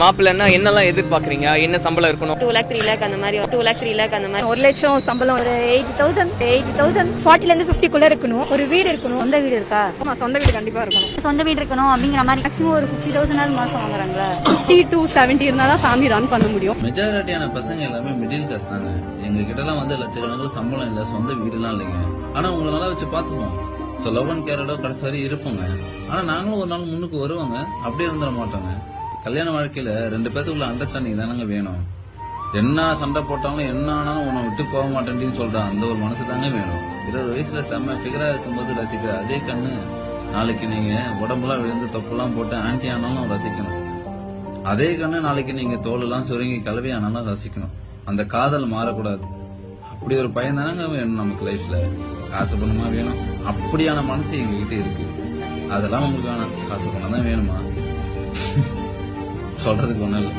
மாப்பிள்ளைன்னா என்னெல்லாம் எதிர்பார்க்கறீங்க? என்ன சம்பளம் இருக்கணும்? 2 lakh 3 lakh அந்த மாதிரி 2 lakh 3 lakh அந்த மாதிரி 1 லட்சம் சம்பளம் ஒரு 80,000 40ல இருந்து 50 குள்ள இருக்கணும். ஒரு வீடு இருக்கணும். சொந்த வீடு இருக்கா? ஆமா, சொந்த வீடு கண்டிப்பா இருக்கணும். சொந்த வீடு இருக்கணும் அப்படிங்கிற மாதிரி மேக்ஸிமம் ஒரு 50,000 மாசம் வாங்குறாங்களா? 50 to 70 இருந்தா தான் ஃபேமிலி ரன் பண்ண முடியும். மெஜாரிட்டியான பசங்க எல்லாமே மிடில் கிளாஸ் தாங்க. எங்க கிட்ட எல்லாம் வந்து லட்சக்கணக்கில் சம்பளம் இல்ல, சொந்த வீடுலாம் இல்லைங்க. ஆனா உங்களை நல்லா வச்சு பாத்துப்போம். சோ லவ் அண்ட் கேரோட கடைசி வரை இருப்போங்க. ஆனா நாங்களும் ஒரு நாள் முன்னுக்கு வருவாங்க, அப்படியே இருந்துட மாட்டோங்க. கல்யாண வாழ்க்கையில 2 பேத்துக்குள்ள அண்டர்ஸ்டாண்டிங் தானங்க வேணும். என்ன சண்டை போட்டாலும் என்ன ஆனாலும் உன்னை விட்டு போக மாட்டேன்னு சொல்ற அந்த ஒரு மனசு தாங்க வேணும். 20 வயசுல செம்ம ஃபிகரா இருக்கும்போது ரசிக்கிற அதே கண்ணு நாளைக்கு நீங்க உடம்புலாம் விழுந்து தொப்பெல்லாம் போட்டு ஆன்டி ஆனாலும் ரசிக்கணும். அதே கண்ணு நாளைக்கு நீங்க தோலெல்லாம் சுருங்கி கலவி ஆனாலும் ரசிக்கணும். அந்த காதல் மாறக்கூடாது. அப்படி ஒரு பையன் தானங்க வேணும் நமக்கு லைஃப்ல. காசு பணமா வேணும், அப்படியான மனசு எங்ககிட்ட இருக்கு. அதெல்லாம் உங்களுக்கு வேணாம், காசு பணம் தான் வேணுமா? சொல்றதுக்கு ஒண்ணும் இல்லை.